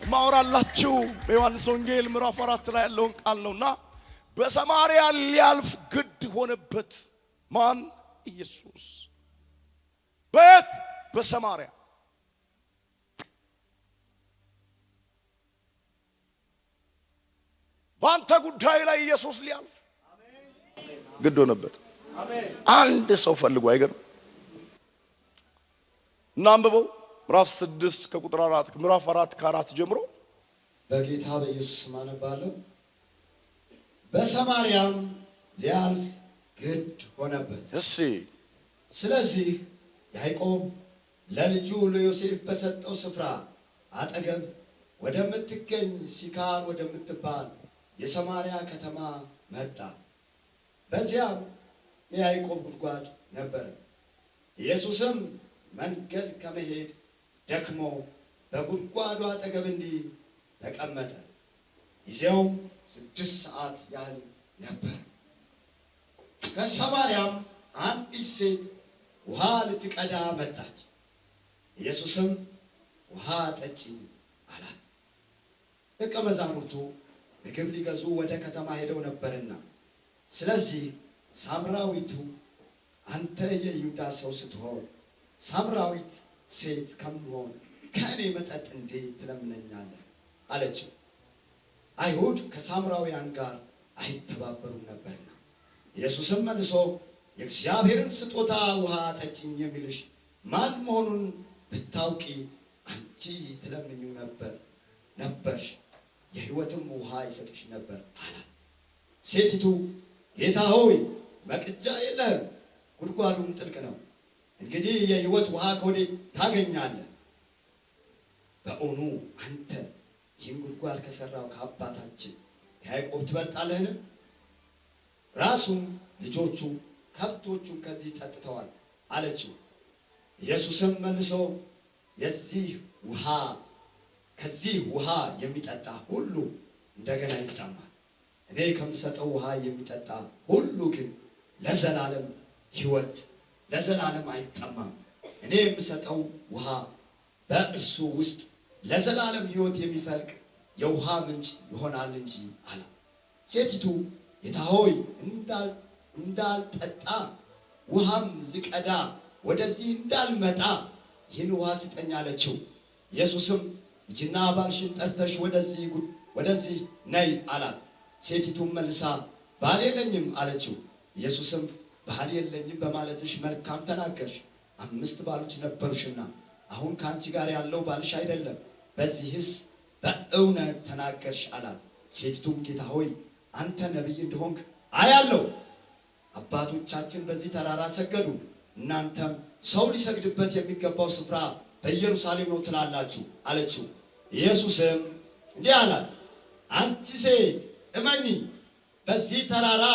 ማወራላችሁ በዮሐንስ ወንጌል ምዕራፍ 4 ላይ ያለውን ቃል ነውና በሰማርያ ሊያልፍ ግድ ሆነበት። ማን? ኢየሱስ። በየት? በሰማርያ። በአንተ ጉዳይ ላይ ኢየሱስ ሊያልፍ ግድ ሆነበት። አንድ ሰው ፈልጎ አይገርም? እናንብበው ምዕራፍ 6 ከቁጥር 4 ምዕራፍ 4 ከ4 ጀምሮ በጌታ በኢየሱስ ስም አነባለሁ። በሰማርያም ሊያልፍ ግድ ሆነበት። እሺ። ስለዚህ ያዕቆብ ለልጁ ለዮሴፍ በሰጠው ስፍራ አጠገብ ወደምትገኝ ሲካር ወደምትባል የሰማርያ ከተማ መጣ። በዚያም የያዕቆብ ጉድጓድ ነበረ። ኢየሱስም መንገድ ከመሄድ ደክሞ በጉድጓዱ አጠገብ እንዲህ ተቀመጠ። ጊዜውም 6 ሰዓት ያህል ነበር። ከሰማርያም አንዲት ሴት ውሃ ልትቀዳ መጣች። ኢየሱስም ውሃ ጠጪኝ አላት። ደቀ መዛሙርቱ ምግብ ሊገዙ ወደ ከተማ ሄደው ነበርና፣ ስለዚህ ሳምራዊቱ አንተ የይሁዳ ሰው ስትሆን ሳምራዊት ሴት ከምሆን ከእኔ መጠጥ እንዴት ትለምነኛለህ? አለችው። አይሁድ ከሳምራውያን ጋር አይተባበሩም ነበርና። ኢየሱስም መልሶ የእግዚአብሔርን ስጦታ ውሃ ጠጪኝ የሚልሽ ማን መሆኑን ብታውቂ አንቺ ትለምኚው ነበርሽ፣ የሕይወትም ውሃ ይሰጥሽ ነበር አላት። ሴቲቱ ጌታ ሆይ መቅጃ የለህም፣ ጉድጓዱም ጥልቅ ነው። እንግዲህ የሕይወት ውሃ ከወዴት ታገኛለህ? በእውኑ አንተ ይህን ጉድጓድ ከሠራው ከአባታችን ከያዕቆብ ትበልጣለህን? ራሱም ልጆቹ ከብቶቹም ከዚህ ጠጥተዋል አለችው። ኢየሱስም መልሶ ከዚህ ውሃ የሚጠጣ ሁሉ እንደገና ይጠማል። እኔ ከምሰጠው ውሃ የሚጠጣ ሁሉ ግን ለዘላለም ሕይወት ለዘላለም አይጠማም። እኔ የምሰጠው ውሃ በእርሱ ውስጥ ለዘላለም ሕይወት የሚፈልቅ የውሃ ምንጭ ይሆናል እንጂ አለ። ሴቲቱ ጌታ ሆይ እንዳልጠጣ ውሃም ልቀዳ ወደዚህ እንዳልመጣ ይህን ውሃ ስጠኝ አለችው። ኢየሱስም ሂጂና ባልሽን ጠርተሽ ወደዚህ ነይ አላት። ሴቲቱም መልሳ ባል የለኝም አለችው። ኢየሱስም ባል የለኝም በማለትሽ መልካም ተናገርሽ። 5 ባሎች ነበሩሽና አሁን ከአንቺ ጋር ያለው ባልሽ አይደለም። በዚህስ በእውነት ተናገርሽ አላት። ሴቲቱም ጌታ ሆይ አንተ ነቢይ እንደሆንክ አያለው። አባቶቻችን በዚህ ተራራ ሰገዱ፣ እናንተም ሰው ሊሰግድበት የሚገባው ስፍራ በኢየሩሳሌም ነው ትላላችሁ አለችው። ኢየሱስም እንዲህ አላት፣ አንቺ ሴት እመኚ፣ በዚህ ተራራ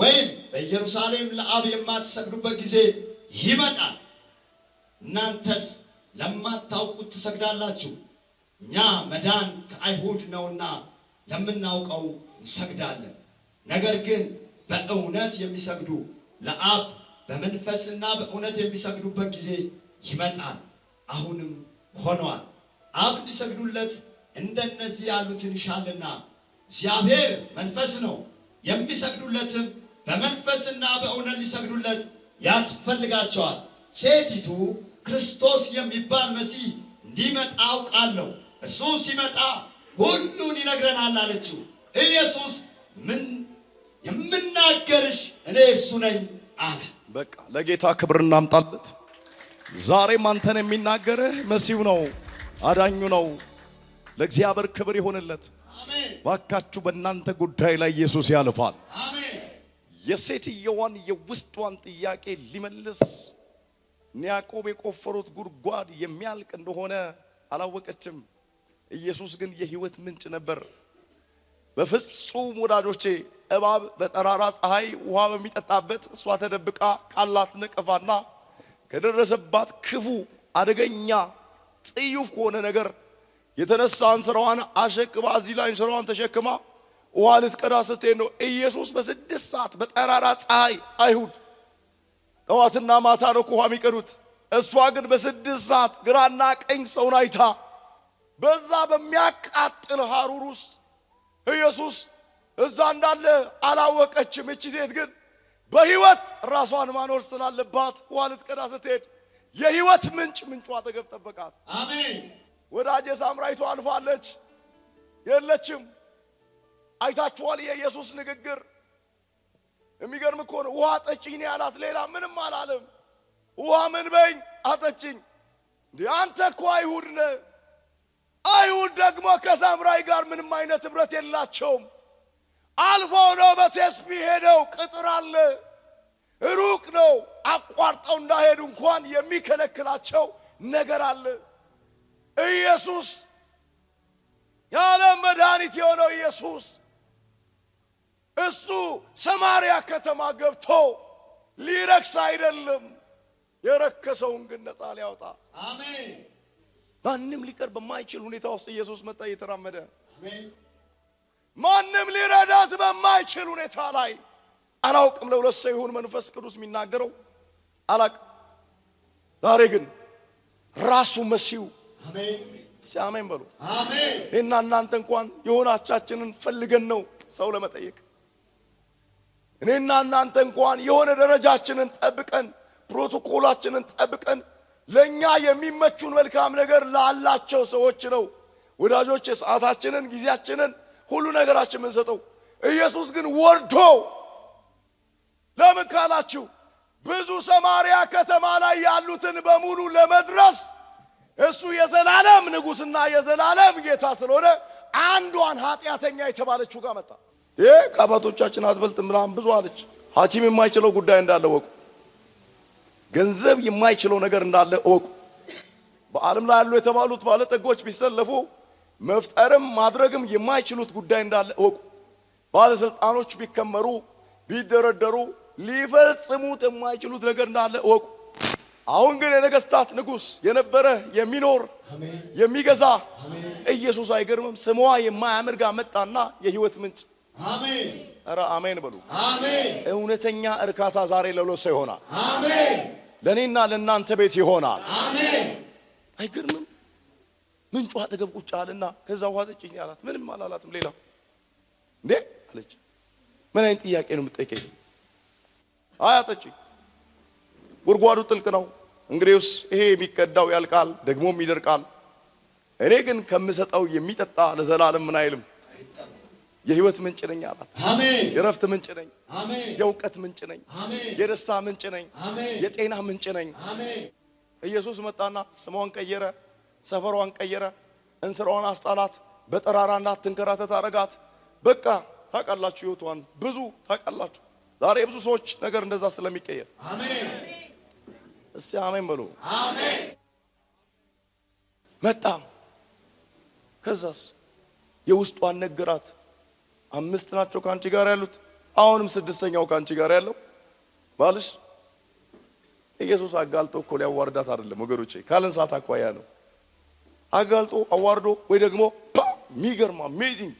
ወይም በኢየሩሳሌም ለአብ የማትሰግዱበት ጊዜ ይመጣል። እናንተስ ለማታውቁት ትሰግዳላችሁ። እኛ መዳን ከአይሁድ ነውና ለምናውቀው እንሰግዳለን። ነገር ግን በእውነት የሚሰግዱ ለአብ በመንፈስና በእውነት የሚሰግዱበት ጊዜ ይመጣል፣ አሁንም ሆኗል። አብ ሊሰግዱለት እንደነዚህ ያሉትን ይሻልና። እግዚአብሔር መንፈስ ነው፣ የሚሰግዱለትም በመንፈስና በእውነት ሊሰግዱለት ያስፈልጋቸዋል። ሴቲቱ ክርስቶስ የሚባል መሲህ እንዲመጣ አውቃለሁ፣ እርሱ ሲመጣ ሁሉን ይነግረናል አለችው። ኢየሱስ ምን የምናገርሽ እኔ እሱ ነኝ አለ። በቃ ለጌታ ክብር እናምጣለት። ዛሬም አንተን የሚናገርህ መሲሁ ነው፣ አዳኙ ነው። ለእግዚአብሔር ክብር ይሆንለት። አሜን። ባካችሁ በእናንተ ጉዳይ ላይ ኢየሱስ ያልፋል። አሜን። የሴትየዋን የውስጧን ጥያቄ ሊመልስ ያዕቆብ የቆፈሩት ጉድጓድ የሚያልቅ እንደሆነ አላወቀችም። ኢየሱስ ግን የሕይወት ምንጭ ነበር። በፍጹም ወዳጆቼ እባብ በጠራራ ፀሐይ ውሃ በሚጠጣበት እሷ ተደብቃ ካላት ነቀፋና ከደረሰባት ክፉ አደገኛ ጽዩፍ ከሆነ ነገር የተነሳ እንስራዋን አሸክማ እዚህ ላይ እንስራዋን ተሸክማ ውሃ ልትቀዳ ስትሄድ ነው። ኢየሱስ በ6 ሰዓት በጠራራ ፀሐይ አይሁድ ጠዋትና ማታ ነው ውሃ የሚቀዱት። እሷ ግን በ6 ሰዓት ግራና ቀኝ ሰውን አይታ በዛ በሚያቃጥል ሐሩር ውስጥ ኢየሱስ እዛ እንዳለ አላወቀችም። እቺ ሴት ግን በህይወት ራሷን ማኖር ስላለባት ውሃ ልትቀዳ ስትሄድ የህይወት ምንጯ አጠገብ ጠበቃት። አሜን። ወዳጄ ሳምራዊቷ አልፋለች፣ የለችም። አይታችኋል የኢየሱስ ንግግር። የሚገርም እኮ ነው። ውሃ ጠጪኝ ያላት፣ ሌላ ምንም አላለም። ውሃ ምን በኝ አጠጪኝ። እንዴ አንተ እኮ አይሁድ ነህ። አይሁድ ደግሞ ከሳምራዊ ጋር ምንም አይነት ህብረት የላቸውም። አልፈው ነው በቴስቢ ሄደው ቅጥር አለ ሩቅ ነው አቋርጠው እንዳይሄዱ እንኳን የሚከለክላቸው ነገር አለ። ኢየሱስ የዓለም መድኃኒት የሆነው ኢየሱስ እሱ ሰማርያ ከተማ ገብቶ ሊረክስ አይደለም፣ የረከሰውን ግን ነፃ ሊያወጣ። አሜን። ማንም ሊቀር በማይችል ሁኔታ ውስጥ ኢየሱስ መጣ እየተራመደ። አሜን። ማንም ሊረዳት በማይችል ሁኔታ ላይ አላውቅም ለሁለት ሰው ይሁን መንፈስ ቅዱስ የሚናገረው አላውቅም። ዛሬ ግን ራሱ መሲሁ አሜን ሲያመን በሉ። አሜን። እና እናንተ እንኳን የሆናቻችንን ፈልገን ነው ሰው ለመጠየቅ። እኔና እናንተ እንኳን የሆነ ደረጃችንን ጠብቀን ፕሮቶኮላችንን ጠብቀን ለኛ የሚመቹን መልካም ነገር ላላቸው ሰዎች ነው ወዳጆች ሰዓታችንን ጊዜያችንን ሁሉ ነገራችን ምንሰጠው። ኢየሱስ ግን ወርዶ ለምን ካላችሁ ብዙ ሰማርያ ከተማ ላይ ያሉትን በሙሉ ለመድረስ እሱ የዘላለም ንጉስና የዘላለም ጌታ ስለሆነ አንዷን ኃጢአተኛ የተባለችው ጋር መጣ። ከአባቶቻችን አትበልጥም ምናምን ብዙ አለች። ሐኪም የማይችለው ጉዳይ እንዳለ ወቁ። ገንዘብ የማይችለው ነገር እንዳለ ወቁ። በዓለም ላይ ያሉ የተባሉት ባለጠጎች ቢሰለፉ መፍጠርም ማድረግም የማይችሉት ጉዳይ እንዳለ ወቁ። ባለስልጣኖች ቢከመሩ ቢደረደሩ ሊፈጽሙት የማይችሉት ነገር እንዳለ ወቁ። አሁን ግን የነገስታት ንጉስ የነበረ የሚኖር የሚገዛ ኢየሱስ አይገርምም? ስሟ የማያምር ጋር መጣና የህይወት ምንጭ። አሜን። ኧረ አሜን በሉ። አሜን። እውነተኛ እርካታ ዛሬ ለሎሰ ይሆናል። አሜን። ለኔና ለናንተ ቤት ይሆናል። አሜን። አይገርምም? ምንጩ አጠገብ ቁጭ አለና ከዛ ውሃ ጠጪኝ አላት። ምንም አላላትም። ሌላ እንዴ አለች። ምን አይነት ጥያቄ ነው የምትጠይቀኝ? አያጠጪኝ፣ ጉድጓዱ ጥልቅ ነው። እንግዲህስ ይሄ የሚቀዳው ያልቃል ደግሞም ይደርቃል። እኔ ግን ከምሰጠው የሚጠጣ ለዘላለም ምን አይልም የህይወት ምንጭ ነኝ አላት። አሜን። የረፍት ምንጭ ነኝ። አሜን። የእውቀት ምንጭ ነኝ። አሜን። የደስታ ምንጭ ነኝ። አሜን። የጤና ምንጭ ነኝ። አሜን። ኢየሱስ መጣና ስሟን ቀየረ፣ ሰፈሯን ቀየረ፣ እንስራዋን አስጣላት፣ በጠራራ እንዳትንከራተት አረጋት። በቃ ታውቃላችሁ ህይወቷን ብዙ ታውቃላችሁ። ዛሬ ብዙ ሰዎች ነገር እንደዛ ስለሚቀየር አሜን። እስቲ አሜን በሉ። አሜን። መጣ። ከዛስ የውስጧን ነገራት። 5 ናቸው ካንቺ ጋር ያሉት፣ አሁንም 6ኛው ካንቺ ጋር ያለው ባልሽ። ኢየሱስ አጋልጦ እኮ ሊያዋርዳት አይደለም ወገኖቼ፣ ካለንሳት አኳያ ነው። አጋልጦ አዋርዶ ወይ ደግሞ ሚገርም አሜዚንግ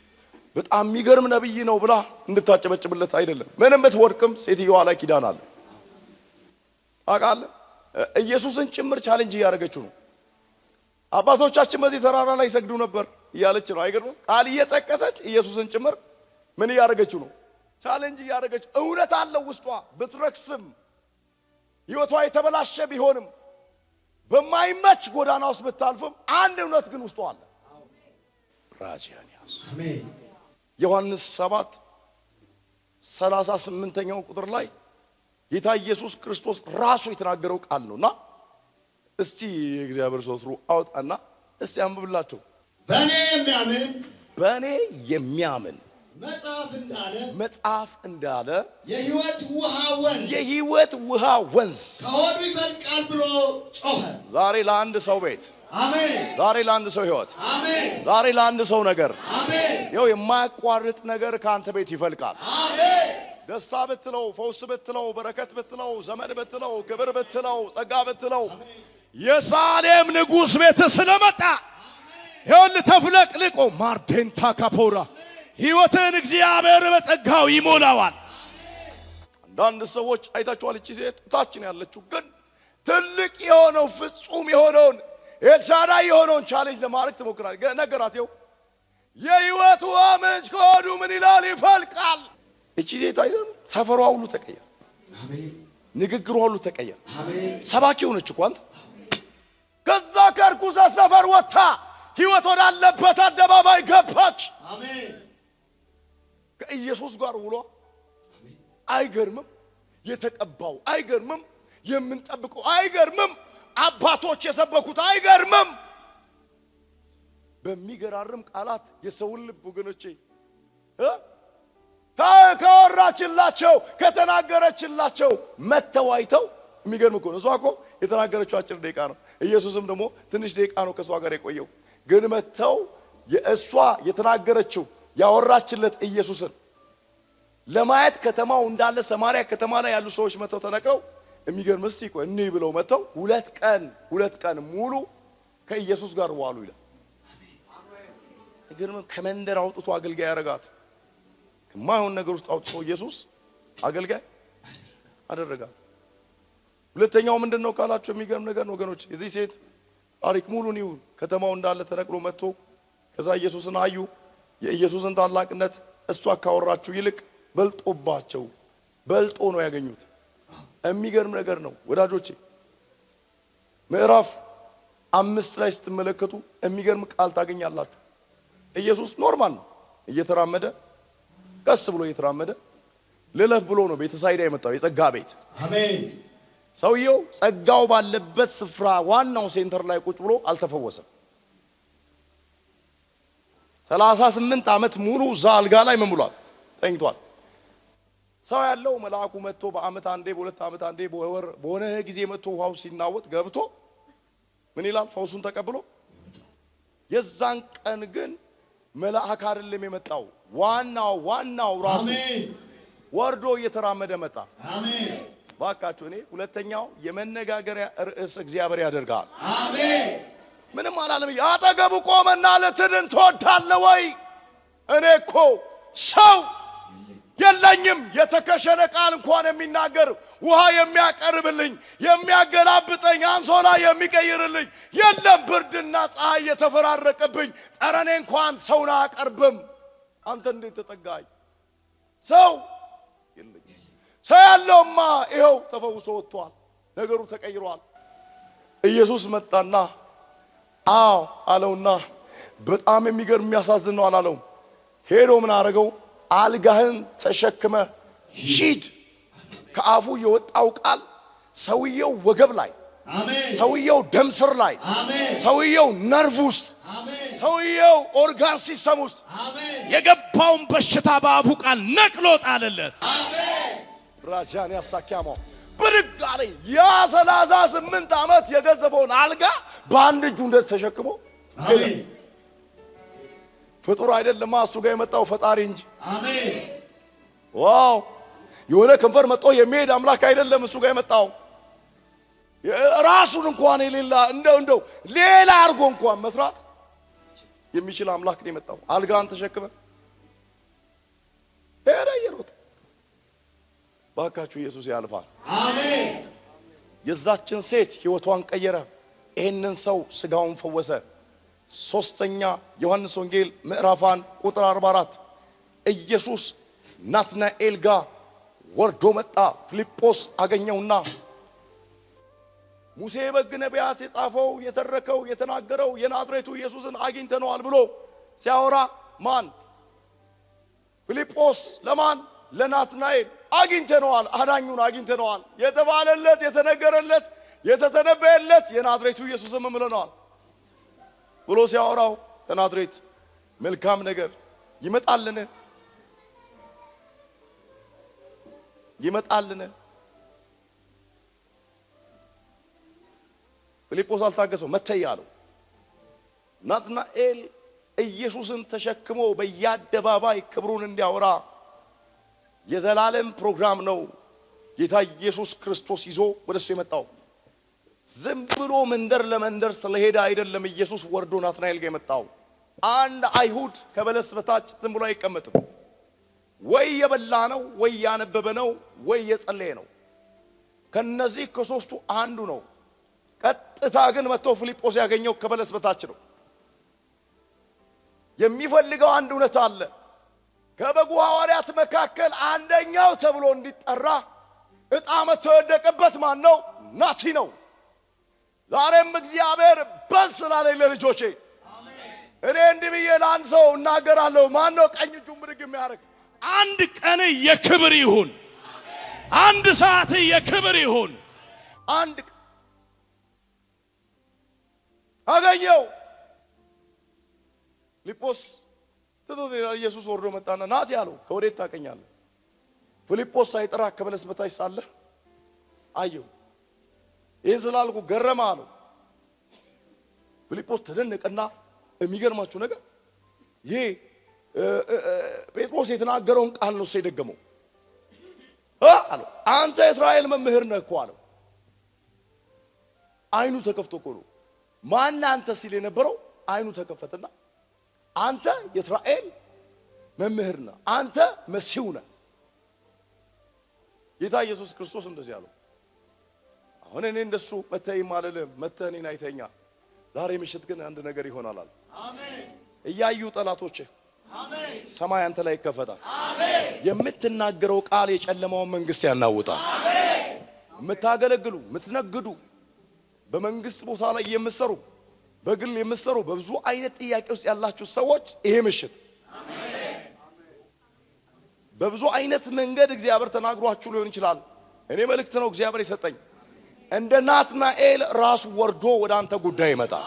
በጣም የሚገርም ነብይ ነው ብላ እንድታጨበጭብለት አይደለም። ምንም ብትወድቅም ሴትዮዋ ላይ ኪዳን አለ። አቃለ ኢየሱስን ጭምር ቻሌንጅ እያደረገችው ነው። አባቶቻችን በዚህ ተራራ ላይ ይሰግዱ ነበር እያለች ነው። አይገርም? ቃል እየጠቀሰች ኢየሱስን ጭምር ምን እያደረገችው ነው? ቻሌንጅ እያደረገች። እውነት አለው ውስጧ። ብትረክስም ህይወቷ የተበላሸ ቢሆንም በማይመች ጎዳና ውስጥ ብታልፍም አንድ እውነት ግን ውስጧ አለ። ራጂያንያስ አሜን። ዮሐንስ 7:38 ቁጥር ላይ ጌታ ኢየሱስ ክርስቶስ ራሱ የተናገረው ቃል ነውና እስቲ የእግዚአብሔር ሰው ስሩ አውጣና እስቲ አንብብላችሁ። በእኔ የሚያምን መጽሐፍ እንዳለ የህይወት ውሃ ወንዝ ከሆዱ ይፈልቃል ብሎ ጮኸ። ዛሬ ለአንድ ሰው ቤት፣ አሜን። ዛሬ ለአንድ ሰው ህይወት፣ አሜን። ዛሬ ለአንድ ሰው ነገር፣ አሜን። ይኸው የማያቋርጥ ነገር ካንተ ቤት ይፈልቃል። አሜን። ደስታ ብትለው፣ ፈውስ ብትለው፣ በረከት ብትለው፣ ዘመን ብትለው፣ ክብር ብትለው፣ ጸጋ ብትለው የሳሌም ንጉሥ ቤት ስለመጣ ይኸውልህ ተፍለቅልቆ ማርዴንታ ካፖራ ህይወትን እግዚአብሔር በጸጋው ይሞላዋል። አንዳንድ ሰዎች አይታችኋል። እቺ ሴት ታችን ያለችው ግን ትልቅ የሆነው ፍጹም የሆነውን ኤልሻዳይ የሆነውን ቻሌንጅ ለማድረግ ትሞክራለች። ነገራት ይኸው የሕይወት ውሃ ምንጭ ከሆዱ ምን ይላል ይፈልቃል። እቺ ሴት አይደል ሰፈሯ ሁሉ ተቀየረ። አሜን። ንግግሯ ሁሉ ተቀየረ። አሜን። ሰባኪ ሆነች እኮ አንተ። ከዛ ከርኩሰት ሰፈር ወጥታ ሕይወት ወዳለበት አደባባይ ገባች። አሜን። ከኢየሱስ ጋር ውሏ አይገርምም? የተቀባው አይገርምም? የምንጠብቀው አይገርምም? አባቶች የሰበኩት አይገርምም? በሚገራርም ቃላት የሰውን ልብ ወገኖቼ ካወራችላቸው ከተናገረችላቸው መተዋይተው የሚገርም እኮ ነው። እሷ እኮ የተናገረችው አጭር ደቂቃ ነው። ኢየሱስም ደግሞ ትንሽ ደቂቃ ነው ከሷ ጋር የቆየው። ግን መተው የእሷ የተናገረችው ያወራችለት ኢየሱስን ለማየት ከተማው እንዳለ ሰማሪያ ከተማ ላይ ያሉ ሰዎች መተው ተነቀው የሚገርም እስቲ ቆይ እንይ ብለው መተው ሁለት ቀን ሙሉ ከኢየሱስ ጋር ዋሉ ይላል። የሚገርም ከመንደር አውጥቶ አገልጋይ ያረጋት። ከማይሆን ነገር ውስጥ አውጥቶ ኢየሱስ አገልጋይ አደረጋት። ሁለተኛው ምንድነው ካላችሁ የሚገርም ነገር ነው ወገኖች። የዚህ ሴት ታሪክ ሙሉን ይሁን ከተማው እንዳለ ተነቅሎ መጥቶ ከዛ ኢየሱስን አዩ። የኢየሱስን ታላቅነት እሷ ካወራችሁ ይልቅ በልጦ ነው ያገኙት። የሚገርም ነገር ነው ወዳጆቼ። ምዕራፍ 5 ላይ ስትመለከቱ የሚገርም ቃል ታገኛላችሁ። ኢየሱስ ኖርማል ነው እየተራመደ ቀስ ብሎ እየተራመደ ልለፍ ብሎ ነው ቤተሳይዳ የመጣው የጸጋ ቤት። አሜን። ሰውየው ጸጋው ባለበት ስፍራ ዋናው ሴንተር ላይ ቁጭ ብሎ አልተፈወሰም። 38 ዓመት ሙሉ እዛ አልጋ ላይ ምን ብሏል? ተኝቷል። ሰው ያለው መልአኩ መጥቶ በአመት አንዴ በሁለት ዓመት አንዴ በሆነ ጊዜ መጥቶ ውሃው ሲናወጥ ገብቶ ምን ይላል? ፈውሱን ተቀብሎ። የዛን ቀን ግን መልአክ አይደለም የመጣው፣ ዋናው ራሱ ወርዶ እየተራመደ መጣ። አሜን። ባካችሁ እኔ ሁለተኛው የመነጋገሪያ ርዕስ እግዚአብሔር ያደርጋል። አሜን። ምንም አላለም። ያጠገቡ ቆመና ለትድን ትወዳለህ ወይ? እኔ እኮ ሰው የለኝም የተከሸነ ቃል እንኳን የሚናገር ውሃ የሚያቀርብልኝ የሚያገላብጠኝ አንሶላ የሚቀይርልኝ የለም። ብርድና ፀሐይ የተፈራረቀብኝ ጠረኔ እንኳን ሰውን አያቀርብም። አንተ እንዴት ተጠጋኝ? ሰው የለኝም። ሰው ያለውማ ይኸው ተፈውሶ ወጥቷል። ነገሩ ተቀይሯል። ኢየሱስ መጣና አዎ አለውና በጣም የሚገርም የሚያሳዝን ነው አላለውም። ሄዶ ምን አረገው? አልጋህን ተሸክመ ሂድ። ከአፉ የወጣው ቃል ሰውየው ወገብ ላይ፣ ሰውየው ደም ስር ላይ፣ ሰውየው ነርቭ ውስጥ፣ ሰውየው ኦርጋን ሲስተም ውስጥ የገባውን በሽታ በአፉ ቃል ነቅሎ ጣለለት። ራጃን ያሳኪያማው ብድግ አለ። ያ 38 ዓመት የገዘፈውን አልጋ በአንድ እጁ እንደዚህ ተሸክሞ ፍጡር አይደለም እሱ ጋር የመጣው ፈጣሪ እንጂ። አሜን። ዋው! የሆነ ከንፈር መጥቶ የሚሄድ አምላክ አይደለም እሱ ጋር የመጣው። ራሱን እንኳን የሌላ እንደው ሌላ አርጎ እንኳን መስራት የሚችል አምላክ ነው የመጣው። አልጋን ተሸክመ ሄደ ይሮጥ። ባካችሁ ኢየሱስ ያልፋል። አሜን። የዛችን ሴት ህይወቷን ቀየረ። ይሄንን ሰው ስጋውን ፈወሰ። ሶስተኛ ዮሐንስ ወንጌል ምዕራፍ 1 ቁጥር 44 ኢየሱስ ናትናኤል ጋር ወርዶ መጣ። ፊልጶስ አገኘውና ሙሴ በግ ነቢያት የጻፈው የተረከው የተናገረው የናዝሬቱ ኢየሱስን አግኝተነዋል ብሎ ሲያወራ ማን? ፊልጶስ ለማን? ለናትናኤል አግኝተነዋል፣ አዳኙን አግኝተነዋል፣ የተባለለት የተነገረለት የተተነበየለት የናዝሬቱ ኢየሱስን ምለነዋል ብሎ ሲያወራው ከናዝሬት መልካም ነገር ይመጣልን? ፊልጶስ አልታገሰው መተይ አለው። ናትናኤል ኢየሱስን ተሸክሞ በየአደባባይ ክብሩን እንዲያወራ የዘላለም ፕሮግራም ነው ጌታ ኢየሱስ ክርስቶስ ይዞ ወደሱ የመጣው። ዝም ብሎ መንደር ለመንደር ስለሄደ አይደለም ኢየሱስ ወርዶ ናትናኤል ጋር የመጣው። አንድ አይሁድ ከበለስ በታች ዝም ብሎ አይቀመጥም። ወይ የበላ ነው፣ ወይ ያነበበ ነው፣ ወይ የጸለየ ነው። ከነዚህ ከሶስቱ አንዱ ነው። ቀጥታ ግን መጥቶ ፊልጶስ ያገኘው ከበለስ በታች ነው። የሚፈልገው አንድ እውነት አለ። ከበጉ ሐዋርያት መካከል አንደኛው ተብሎ እንዲጠራ ዕጣ መጥቶ የወደቀበት ማን ነው? ናቲ ነው። ዛሬም እግዚአብሔር በል ስላለኝ ለልጆቼ እኔ እንዲህ ብዬ ለአንድ ሰው እናገራለሁ። ማን ነው ቀኝ እጁን ብድግ የሚያደርግ? አንድ ቀን የክብር ይሁን፣ አንድ ሰዓት የክብር ይሁን። አንድ አገኘው ፊልጶስ ትቶት ኢየሱስ ወርዶ መጣና ናቲ አለው። ከወዴት ታቀኛለህ? ፊልጶስ ሳይጠራ ከበለስ በታች ሳለ አየው። ይህን ስላልኩ ገረመ አለው። ፊልጶስ ተደነቀና የሚገርማችሁ ነገር ይሄ ጴጥሮስ የተናገረውን ቃል ነው የደገመው። አለው አንተ የእስራኤል መምህር ነህ እኮ አለው። አይኑ ተከፍቶ እኮ ነው ማን አንተ ሲል የነበረው አይኑ ተከፈተና አንተ የእስራኤል መምህር ነህ፣ አንተ መሲሁ ነህ። ጌታ ኢየሱስ ክርስቶስ እንደዚህ አለው። አሁን እኔ እንደሱ መተይ ማለልም መተህ እኔን አይተኛ። ዛሬ ምሽት ግን አንድ ነገር ይሆናል አለ። አሜን። እያዩ ጠላቶች አሜን፣ ሰማይ አንተ ላይ ይከፈታል። አሜን። የምትናገረው ቃል የጨለማውን መንግስት ያናውጣል። አሜን። የምታገለግሉ የምትነግዱ በመንግስት ቦታ ላይ የምትሰሩ በግል የምትሰሩ በብዙ አይነት ጥያቄ ውስጥ ያላችሁ ሰዎች ይሄ ምሽት አሜን፣ በብዙ አይነት መንገድ እግዚአብሔር ተናግሯችሁ ሊሆን ይችላል። እኔ መልእክት ነው እግዚአብሔር የሰጠኝ። እንደ ናትናኤል ራሱ ወርዶ ወደ አንተ ጉዳይ ይመጣል።